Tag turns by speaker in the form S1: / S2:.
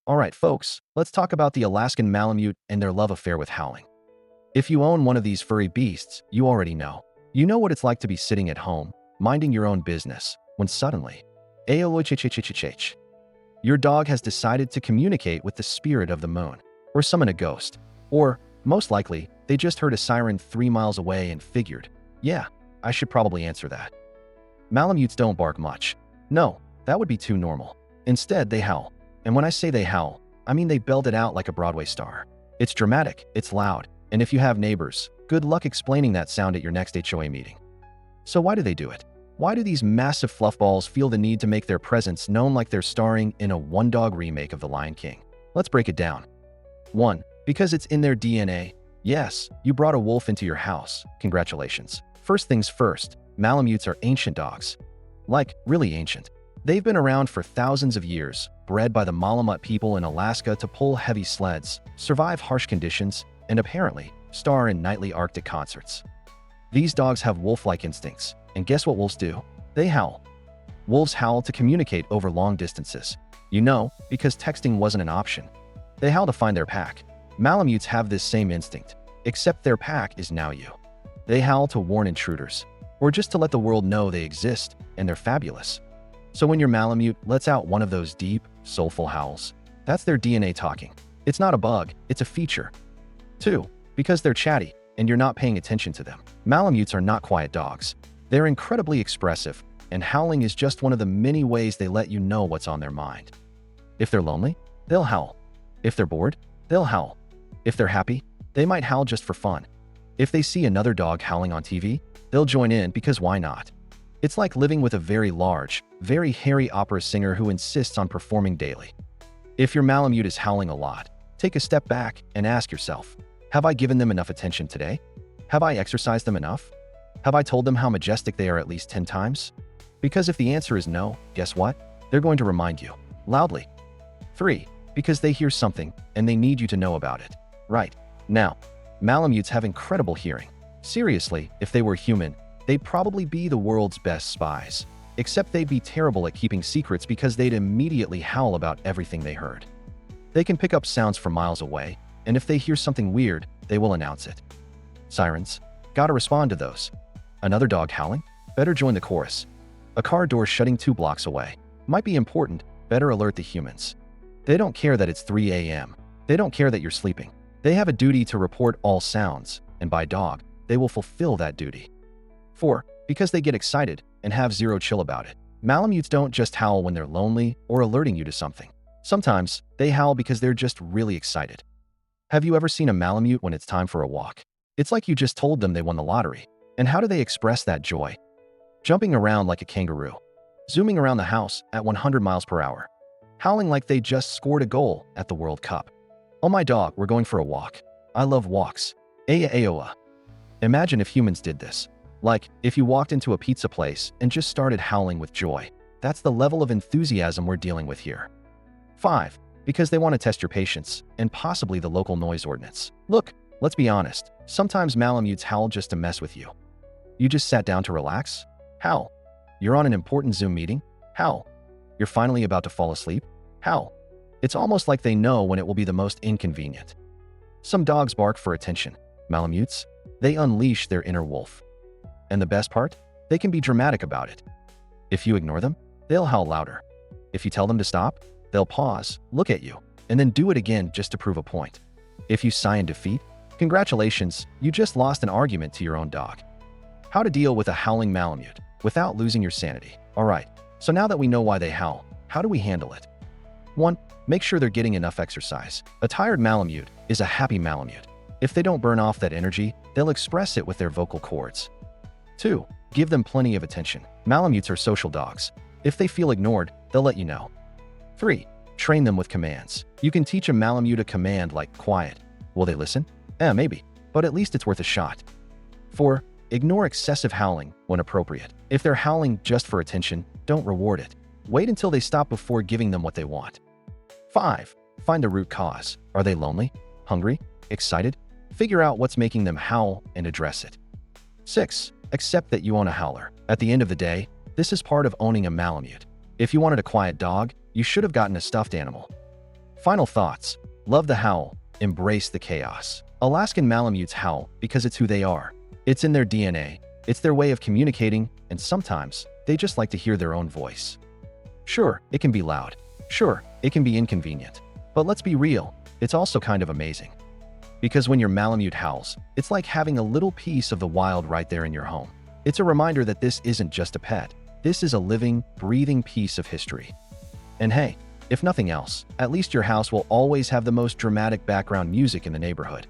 S1: Alright folks, let's talk about the Alaskan Malamute and their love affair with howling. If you own one of these furry beasts, you already know. You know what it's like to be sitting at home, minding your own business, when suddenly, Aolochichichichichich, your dog has decided to communicate with the spirit of the moon, or summon a ghost, or, most likely, they just heard a siren 3 miles away and figured, yeah, I should probably answer that. Malamutes don't bark much. No, that would be too normal. Instead, they howl. And when I say they howl, I mean they belt it out like a Broadway star. It's dramatic, it's loud, and if you have neighbors, good luck explaining that sound at your next HOA meeting. So why do they do it? Why do these massive fluffballs feel the need to make their presence known like they're starring in a one-dog remake of The Lion King? Let's break it down. 1. Because it's in their DNA. Yes, you brought a wolf into your house. Congratulations. First things first, Malamutes are ancient dogs. Like, really ancient. They've been around for thousands of years, bred by the Malamute people in Alaska to pull heavy sleds, survive harsh conditions, and apparently, star in nightly Arctic concerts. These dogs have wolf-like instincts, and guess what wolves do? They howl. Wolves howl to communicate over long distances. You know, because texting wasn't an option. They howl to find their pack. Malamutes have this same instinct, except their pack is now you. They howl to warn intruders, or just to let the world know they exist, and they're fabulous. So when your Malamute lets out one of those deep, soulful howls, that's their DNA talking. It's not a bug, it's a feature. 2. Because they're chatty, and you're not paying attention to them. Malamutes are not quiet dogs. They're incredibly expressive, and howling is just one of the many ways they let you know what's on their mind. If they're lonely, they'll howl. If they're bored, they'll howl. If they're happy, they might howl just for fun. If they see another dog howling on TV, they'll join in because why not? It's like living with a very large, very hairy opera singer who insists on performing daily. If your Malamute is howling a lot, take a step back and ask yourself, have I given them enough attention today? Have I exercised them enough? Have I told them how majestic they are at least 10 times? Because if the answer is no, guess what? They're going to remind you, loudly. 3. Because they hear something, and they need you to know about it. Right. Now, Malamutes have incredible hearing. Seriously, if they were human, they'd probably be the world's best spies. Except they'd be terrible at keeping secrets because they'd immediately howl about everything they heard. They can pick up sounds from miles away, and if they hear something weird, they will announce it. Sirens. Gotta respond to those. Another dog howling? Better join the chorus. A car door shutting 2 blocks away. Might be important, better alert the humans. They don't care that it's 3 a.m. They don't care that you're sleeping. They have a duty to report all sounds, and by dog, they will fulfill that duty. 4. Because they get excited and have zero chill about it. Malamutes don't just howl when they're lonely or alerting you to something. Sometimes, they howl because they're just really excited. Have you ever seen a Malamute when it's time for a walk? It's like you just told them they won the lottery. And how do they express that joy? Jumping around like a kangaroo. Zooming around the house at 100 miles per hour. Howling like they just scored a goal at the World Cup. Oh my dog, we're going for a walk. I love walks. Aya aoa. Imagine if humans did this. Like, if you walked into a pizza place and just started howling with joy. That's the level of enthusiasm we're dealing with here. 5. Because they want to test your patience, and possibly the local noise ordinance. Look, let's be honest, sometimes Malamutes howl just to mess with you. You just sat down to relax? Howl. You're on an important Zoom meeting? Howl. You're finally about to fall asleep? Howl. It's almost like they know when it will be the most inconvenient. Some dogs bark for attention. Malamutes, they unleash their inner wolf. And the best part? They can be dramatic about it. If you ignore them, they'll howl louder. If you tell them to stop, they'll pause, look at you, and then do it again just to prove a point. If you sigh in defeat, congratulations, you just lost an argument to your own dog. How to deal with a howling Malamute without losing your sanity. Alright, so now that we know why they howl, how do we handle it? 1. Make sure they're getting enough exercise. A tired Malamute is a happy Malamute. If they don't burn off that energy, they'll express it with their vocal cords. 2. Give them plenty of attention. Malamutes are social dogs. If they feel ignored, they'll let you know. 3. Train them with commands. You can teach a Malamute a command like quiet. Will they listen? Maybe, but at least it's worth a shot. 4. Ignore excessive howling when appropriate. If they're howling just for attention, don't reward it. Wait until they stop before giving them what they want. 5. Find the root cause. Are they lonely? Hungry? Excited? Figure out what's making them howl and address it. 6. Accept that you own a howler. At the end of the day, this is part of owning a Malamute. If you wanted a quiet dog, you should have gotten a stuffed animal. Final thoughts. Love the howl. Embrace the chaos. Alaskan Malamutes howl because it's who they are. It's in their DNA. It's their way of communicating, and sometimes they just like to hear their own voice. Sure, it can be loud. Sure, it can be inconvenient. But let's be real, it's also kind of amazing. Because when your Malamute howls, it's like having a little piece of the wild right there in your home. It's a reminder that this isn't just a pet. This is a living, breathing piece of history. And hey, if nothing else, at least your house will always have the most dramatic background music in the neighborhood.